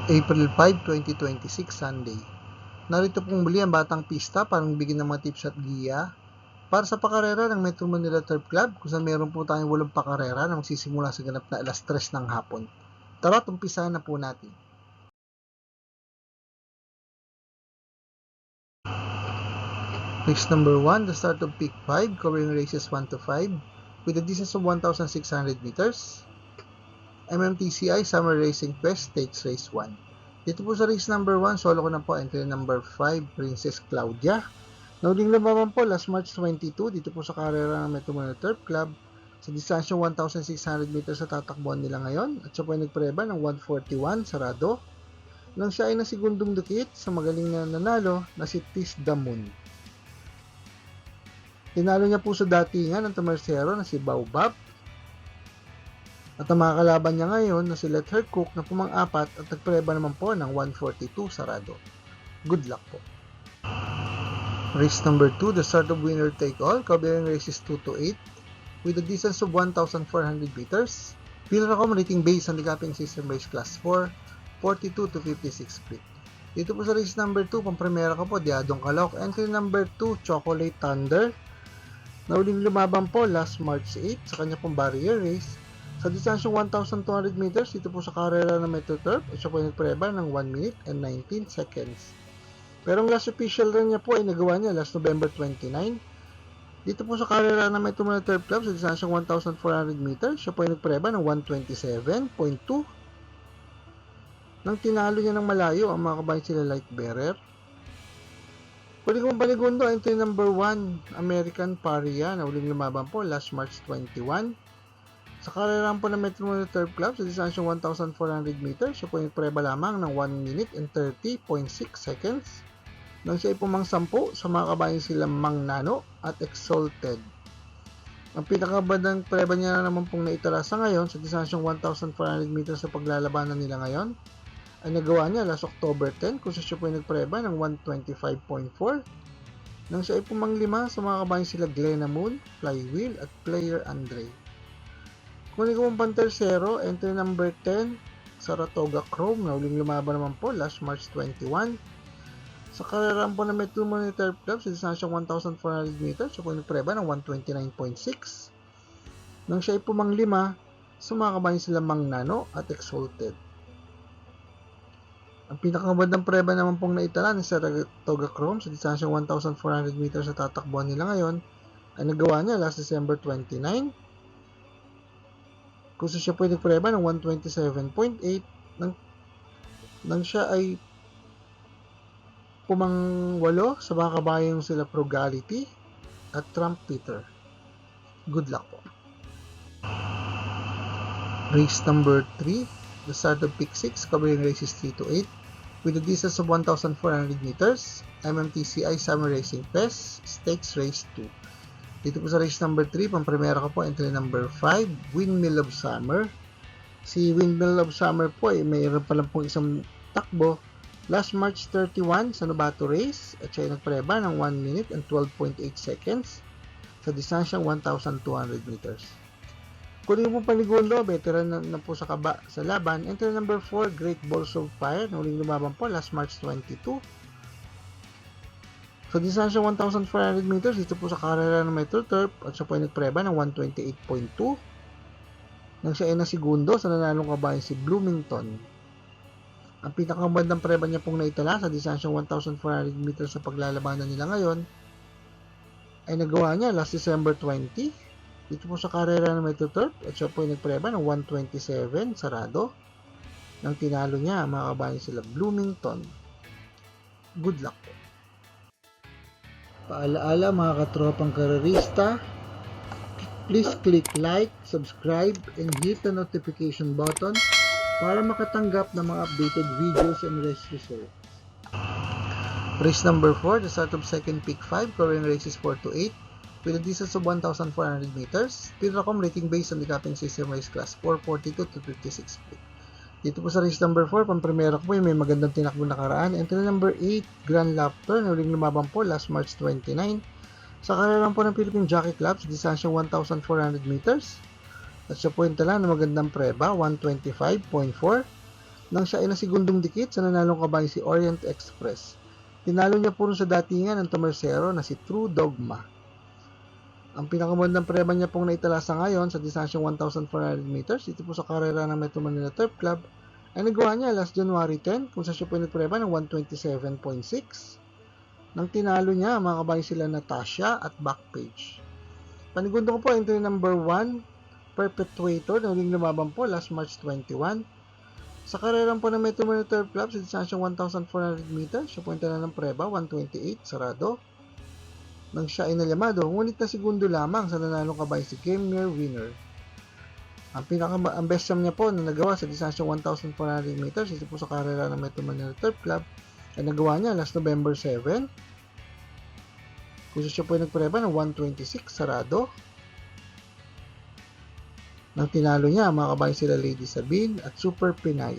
April 5, 2026, Sunday. Narito pong muli ang Batang Pista para magbigay ng mga tips at giya para sa pakarera ng Metro Manila Turf Club kung saan meron po tayong 8 pakarera na magsisimula sa ganap na alas 3 ng hapon. Tara't umpisahan na po natin. Race number 1, the start of Peak 5, covering races 1 to 5 with a distance of 1,600 meters. MMTCI Summer Racing Quest Stakes Race 1. Dito po sa race number 1, solo ko na po entry number 5, Princess Claudia. Nauling lumaban po last March 22 dito po sa karera ng Metro Manila Turf Club sa distansyong 1,600 meters sa tatakbuhan nila ngayon at siya po ay nagpreba ng 141 sarado nang siya ay nasigundong dikit sa magaling na nanalo na si Tis Damun. Tinalo niya po sa datingan ng Tamarcero na si Baobab at ang mga kalaban niya ngayon na si Let Her Cook na pumang-apat at nagpreba naman po ng 142 sarado. Good luck po. Race number 2, the start of winner take all, covering races 2 to 8 with a distance of 1,400 meters. Pilracom rating based on the capping system race class 4, 42 to 56 split. Dito po sa race number 2, pang-primera ko po, Diadong Calok. Entry number 2, Chocolate Thunder. Nauling lumaban po last March 8 sa kanya pong barrier race. Sa distansyong 1,200 meters, dito po sa karera ng Metro Turf, at siya po ay nagpreba ng 1 minute and 19 seconds. Pero ang last official run niya po ay nagawa niya last November 29. Dito po sa karera ng Metro Manila Turf Club, sa distansyong 1,400 meters, siya po ay nagpreba ng 127.2. Nang tinalo niya ng malayo ang mga kabayan sila Light Bearer. Pwede kong paligundo, entry number 1, American Paria, na uling lumaban po last March 21. Sa karerahan po ng Metro Manila Turf Club, sa distansyong 1,400 meters, siya po yung preba lamang ng 1 minute and 30.6 seconds. Nang siya ay pumangsampo sa mga kabayan sila Mang Nano at Exalted. Ang pinakabandang preba niya na naman pong naitala sa ngayon, sa distansyong 1,400 meters sa paglalabanan nila ngayon, ay nagawa niya last October 10 kung siya po ay nagpreba ng 125.4 nang siya ay pumanglima sa mga kabayan sila Glenna Moon, Flywheel at Player Andre. Kung hindi ko pang pantersero, entry number 10, Saratoga Chrome, na uling lumaban naman po last March 21. Sa karerahan po ng Metro Manila Turf Club sa distansyong 1,400 meters, siya po ay nagpreba ng 129.6 nang siya ay pumanglima sa mga kabayan sila Mang Nano at Exalted. Ang pinakamagandang preba naman pong naitala ni Saratoga Chrome sa distansyong 1,400 meters sa tatakbuhan nila ngayon ay nagawa niya last December 29 kung siya po ay nagpreba ng 127.8 nang siya ay pumangwalo sa mga kabayang sila Frugality at Trump Peter. Good luck po. Race number 3, the start of Peak 6, covering races 3 to 8 with a distance of 1,400 meters, MMTCI Summer Racing Quest Stakes Race 2. Dito po sa race number 3, pang-primera ko po, entry number 5, Windmill of Summer. Si Windmill of Summer po ay mayroon pa lang pong isang takbo last March 31 sa Novato Race at siya ay nagpreba ng 1 minute and 12.8 seconds sa distansyang 1,200 meters. Kung hindi po paligundo, veteran na po sa laban. Entry number 4, Great Balls of Fire, na uling lumaban po last March 22. Sa distansyang 1,400 meters, dito po sa karera ng Metro Turf at siya po ay nagpreba ng 128.2 nang siya ay nasigundo sa nanalong kabayan si Bloomington. Ang pinakamagandang preba niya pong naitala sa distansyang 1,400 meters sa paglalabanan nila ngayon ay nagawa niya last December 20 dito po sa karera ng Metro Turf at siya po ay nagpreba ng 127 sarado nang tinalo niya mga kabayan sila Bloomington. Good luck po. Paalaala mga katropang karerista, please click like, subscribe, and hit the notification button para makatanggap ng mga updated videos and race results. Race number 4, the start of second Peak 5, covering races 4 to 8 with a distance of 1,400 meters. Pilracom rating based on the capping system race class 4, 42 to 56 split. Dito po sa race number 4, pang-primera ko po may magandang tinakbo nakaraan. Entry number 8, Grand Laptor, na uling lumaban po last March 29. Sa karerahan po ng Philippine Jockey Club sa distansyong 1,400 meters. At siya po yung tala na magandang preba, 125.4. Nang siya ay nasigundong dikit sa nanalong kabayan si Orient Express. Tinalo niya puro sa datingan ng tumersero na si True Dogma. Ang pinakamagandang preba niya pong naitalasa ngayon sa distansyong 1,400 meters, ito po sa karera ng Metro Manila Turf Club, ay nagawa niya last January 10 kung sa siya po nagpreba ng 127.6. Nang tinalo niya, mga kabayan sila Natasha at Backpage. Panigundo ko po, entry number 1, Perpetuator, na huling lumaban po last March 21. Sa karerang po ng Metro Manila Turf Club sa distansyong 1,400 meters, siya po yung ng preba, 128, sarado. Nang siya ay nalamado, ngunit na segundo lamang sa nanalong kabayan si Game Near Winner. Ang best time niya po na nagawa sa distansyong 1,400 meters, ito po sa karera ng Metro Manila Turf Club, ay nagawa niya last November 7. Kung siya po ay nagpreba ng 126, sarado. Nang tinalo niya, mga kabayan sila Lady Sabine at Super Pinay.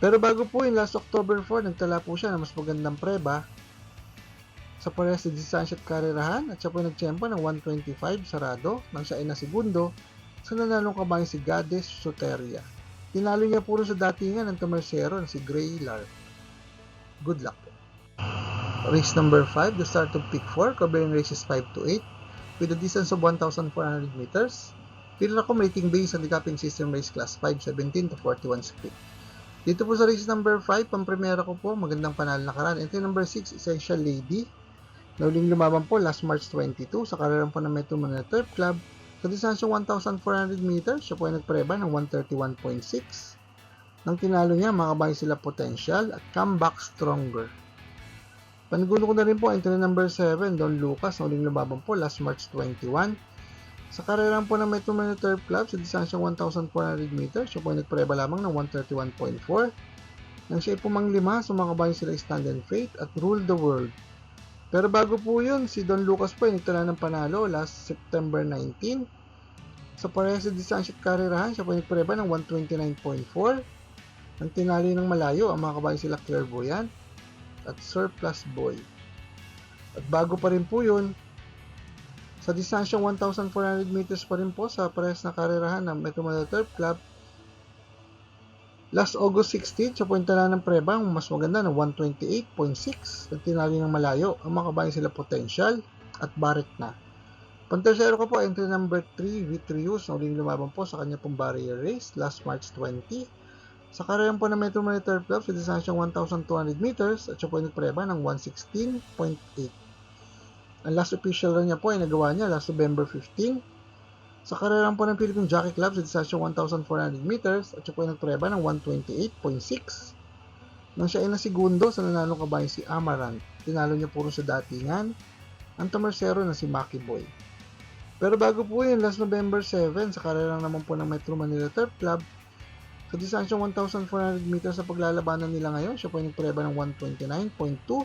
Pero bago po yung last October 4, nagtala po siya ng mas magandang preba sa parehas sa distansya at karerahan at siya po nagtsempo ng 125 sarado nang siya ay nasigundo sa nanalong kabayan si Goddess Soteria. Tinalo niya puro sa datingan ng tumersero na si Gray Lark. Good luck po. Race number 5, the start of pick 4, covering races 5 to 8 with a distance of 1,400 meters. Pinaka rating based on the capping system race class 5, 17 to 41 speed. Dito po sa race number 5, pang-premiera ko po, magandang panalo na karan. Entry number 6, Essential Lady. Nauling lumaban po last March 22 sa karerang po ng Metro Manila Turf Club. Sa distansyong 1,400 meters, siya po ay nagpreba ng 131.6. Nang tinalo niya, mga kabayan sila Potential at Comeback Stronger. Panigulo ko na rin po, entry number 7, Don Lucas. Nauling lumaban po last March 21. Sa karerang po ng Metro Manila Turf Club, sa distansyong 1,400 meters, siya po ay nagpreba lamang ng 131.4. Nang siya ay pumanglima, sa mga kabayan sila Stand and Faith at Rule the World. Pero bago po yun, si Don Lucas po ay nagtala ng panalo last September 19. Sa parehas sa distansya at karerahan, siya po ay nagpreba ng 129.4. Ang tinalo ng malayo, ang mga kabayan sila Clairvoyant at Surplus Boy. At bago pa rin po yun, sa distansyang 1,400 meters pa rin po sa parehas na karerahan ng Metro Manila Turf Club, last August 16, siya po yung tala ng preba, mas maganda ng 128.6 at tinali ng malayo. Ang mga kabayan sila Potential at Barrett na. Pantersero ko po, entry number 3, Vitrius, na uling lumaban po sa kanya pong barrier race last March 20. Sa karayang po ng Metro Manila Turf Club sa distansyang 1,200 meters at siya po yung nagpreba ng 116.8. Ang last official run niya po ay nagawa niya last November 15. Sa karerang po ng Philippine Jockey Club sa distansyong 1,400 meters at siya po ay nagpreba ng 128.6. Nang siya ay nasigundo sa nanalong kabayan si Amaranth, tinalo niya puro sa datingan ang tumersero na si Maki Boy. Pero bago po yun, last November 7, sa karerang naman po ng Metro Manila Turf Club, sa distansyong 1,400 meters sa paglalabanan nila ngayon, siya po ay nagpreba ng 129.2.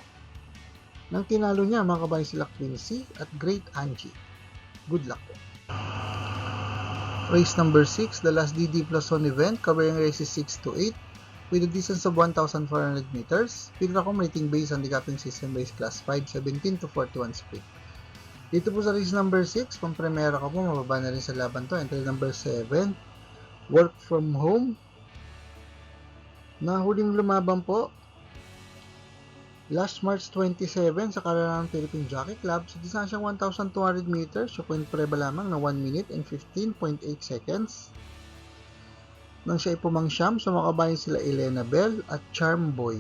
Nang tinalo niya, mga kabayan sila Quincy at Great Angie. Good luck po. Race number 6, the last DD Plus 1 event, covering races 6 to 8 with a distance of 1,400 meters. Pinaka rating based on the capping system race class 5, 17 to 41 speed. Dito po sa race number 6, pang-premiera ko po, mababa na rin sa laban to. Entry number 7, Work From Home. Na huling lumaban po last March 27 sa karera ng Philippine Jockey Club sa distansyang 1,200 meters, siya po yung preba lamang na 1 minute and 15.8 seconds. Nang siya ay pumangsyam, sumakabayan sila Elena Bell at Charm Boy.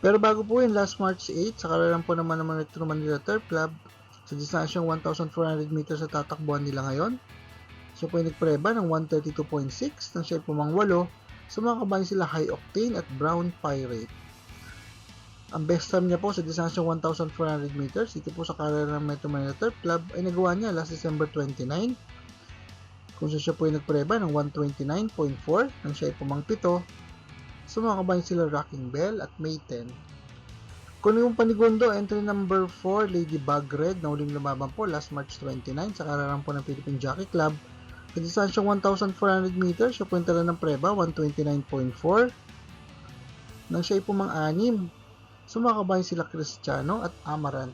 Pero bago po yun, last March 8, sa karera po naman ng Metro Manila Turf Club sa distansyang 1,400 meters sa tatakbuhan nila ngayon, siya po yung nagpreba ng 132.6 nang siya ay pumangwalo. Sumakabayan sila High Octane at Brown Pirate. Ang best time niya po sa distansyang 1,400 meters, ito po sa karera ng Metro Manila Turf Club, ay nagawa niya last December 29. Kung siya po ay nagpreba ng 129.4 nang siya ay pumangpito, sumakabayan sila Rocking Bell at May 10. Kung yung panigundo, entry number 4, Ladybug Red, na uling lumaban po last March 29 sa karera po ng Philippine Jockey Club. Sa distansyang 1,400 meters, siya po yung tala ng preba, 129.4. Nang siya ay pumang-anim, sumakabayan sila Cristiano at Amaranth.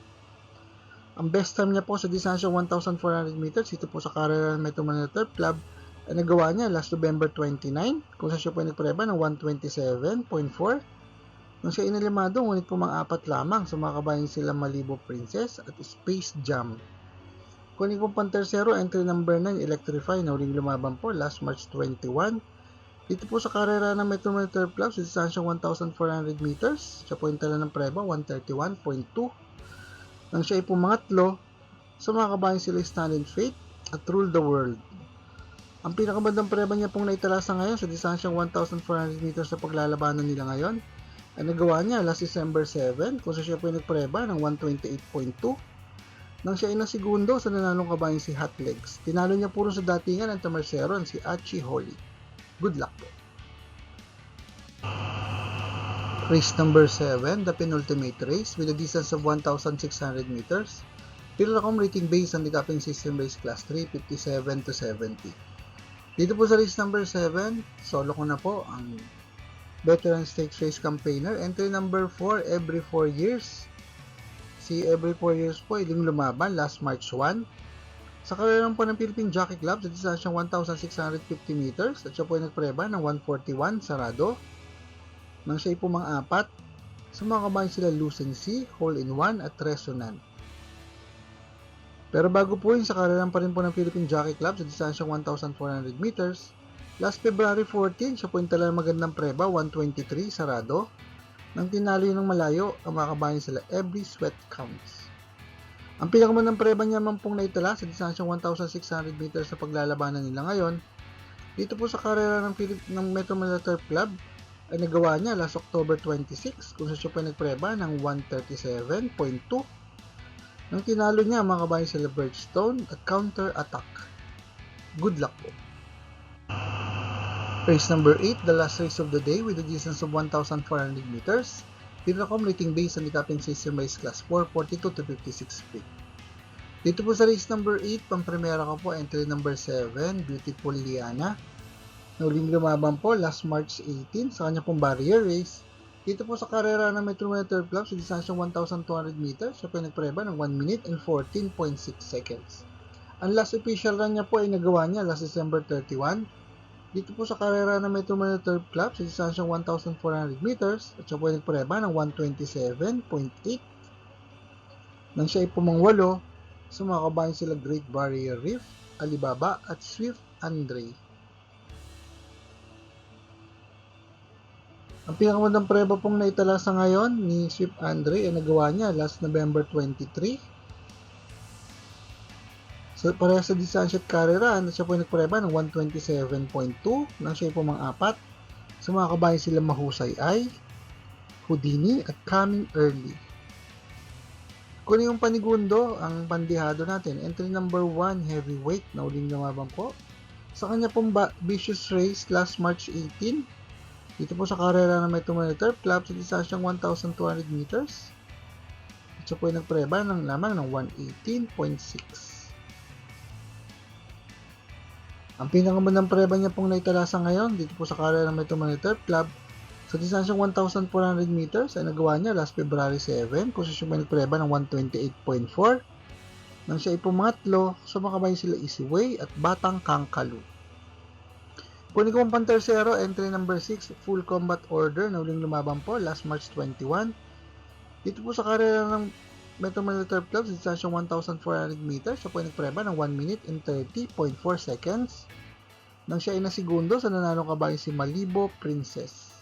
Ang best time niya po sa distansyang 1,400 meters, ito po sa karera ng Metro Manila Turf Club, ay nagawa niya last November 29 kung saan siya po ay nagpreba ng 127.4 nang siya inalimado ngunit po mga apat lamang sa mga kabayan sila Malibu Princess at Space Jam. Kunin po pantersero, entry number 9 Electrify na huling lumaban po last March 21. Dito po sa karera ng Metro Manila Turf Club sa distansyang 1,400 meters, siya po yung tala ng preba 131.2 nang siya ay pumangatlo sa mga kabayan sila Stand and Faith at Rule the World. Ang pinakabandang preba niya pong naitala sa ngayon sa distansyang 1,400 meters sa paglalabanan nila ngayon ay nagawa niya last December 7 kung siya po ay nagpreba ng 128.2 nang siya ay nasigundo sa nanalong kabayan si Hot Legs. Tinalo niya puro sa datingan ang tamerseron si Achi Holly. Good luck po. Race number 7, the penultimate race with a distance of 1,600 meters. Pilracom rating based on the capping system race class 3, 57 to 70. Dito po sa race number 7, solo ko na po ang Veteran Stakes Race Campaigner. Entry number 4, every 4 years. Si every 4 years po, iling lumaban last March 1. Sa karerang po ng Philippine Jockey Club sa distansyang 1,650 meters at siya po ay nagpreba ng 141 sarado. Nang siya ay pumang-apat, sa mga kabayan sila Lucency, Hole in One at Resonant. Pero bago po yun, sa karerang pa rin po ng Philippine Jockey Club sa distansyang 1,400 meters, last February 14, siya po yung tala magandang preba, 123 sarado. Nang tinalo yun ng malayo, ang mga kabayan sila Every Sweat Counts. Ang pinakamandang preba niya man pong naitala sa distansyang 1,600 meters sa paglalabanan nila ngayon, dito po sa karera ng Metro Manila Turf Club, ay nagawa niya last October 26 kung siya po nagpreba ng 137.2 nang tinalo niya ang mga kabayan sila Birchstone at Counter Attack. Good luck po. Race number 8, the last race of the day with a distance of 1,400 meters. Pilracom rating based on the capping system race class 4, 42 to 56 feet. Dito po sa race number 8, pampremera ko po entry number 7, Beautiful Liana. Nauling lumaban po last March 18 sa kanya pong barrier race. Dito po sa karera ng Metro Manila Turf Club sa distansyang 1,200 meters, siya po nagpreba ng 1 minute and 14.6 seconds. Ang last official run niya po ay nagawa niya last December 31. Dito po sa karera ng Metro Manila Turf Club sa distansyang 1,400 meters at siya po ay nagpreba ng 127.8 nang siya ay pumangwalo sa mga kabayan sila Great Barrier Reef, Alibaba at Swift Andre. Ang pinakamandang preba pong naitala sa ngayon ni Swift Andre ay nagawa niya last November 23. So, pareha sa distansya at karera, siya po ay nagpreba ng 127.2 nang siya po mang-apat. Sa mga kabayan sila Mahusay ay Houdini at Coming Early. Kunin yung panigundo, ang pandihado natin. Entry number 1, Heavyweight, na uling lumaban po. Sa kanya pong Vicious Race last March 18. Dito po sa karera ng Metro Manila Turf Club sa distansyang 1,200 meters. Siya po ay nagpreba ng lamang ng 118.6. Ang pinakamandang preba niya pong naitala sa ngayon dito po sa karera ng Metro Manila Turf Club sa distansyang 1,400 meters ay nagawa niya last February 7 kung siya may nagpreba ng 128.4 nang siya ay pumangatlo sa mga kabayan sila Easyway at Batang Kangkalu. Kunin ko ang pantersero, entry number 6, Full Combat Order na uling lumaban po last March 21. Dito po sa karera ng Metro Manila Turf Club sa distansyang 1,400 meters, siya po ay nagpreba ng 1 minute and 30.4 seconds nang siya ay nasigundo sa nanalong kabayan si Malibu Princess.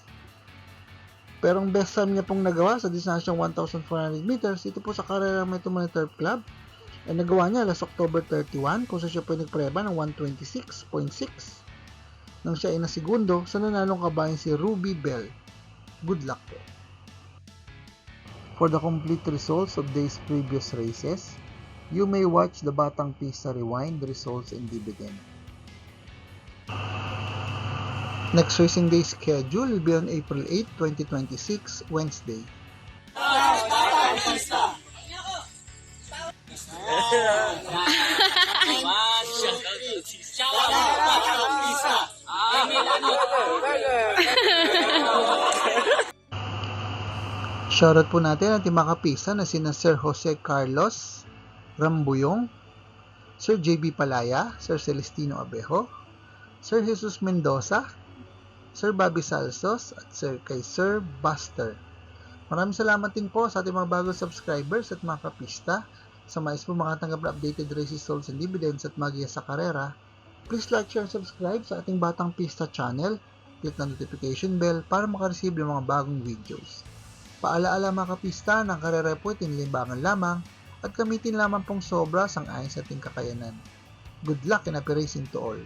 Pero ang best time niya pong nagawa sa distansyang 1,400 meters, ito po sa karera ng Metro Manila Turf Club, ay nagawa niya last October 31 kung siya po ay nagpreba ng 126.6 nang siya ay nasigundo sa nanalong kabayan si Ruby Bell. Good luck po. For the complete results of these previous races, you may watch the Batang Pista Rewind results and dividend. Next racing day schedule will be on April 8, 2026, Wednesday. Shoutout po natin ang timakapisa na sina Sir Jose Carlos Rambuyong, Sir JB Palaya, Sir Celestino Abejo, Sir Jesus Mendoza, Sir Bobby Salsos, at kay Sir Buster. Maraming salamat din po sa ating mga bagong subscribers at mga kapista. Sa mais po makatanggap na updated races, souls, and dividends at magiya sa karera, please like, share, and subscribe sa ating Batang Pista channel. Click na notification bell para makareceive ng mga bagong videos. Paalaala mga kapista, ng karera po tinlimbangan lamang at gamitin lamang pong sobra sang ayon sa ating kakayanan. Good luck and happy racing to all!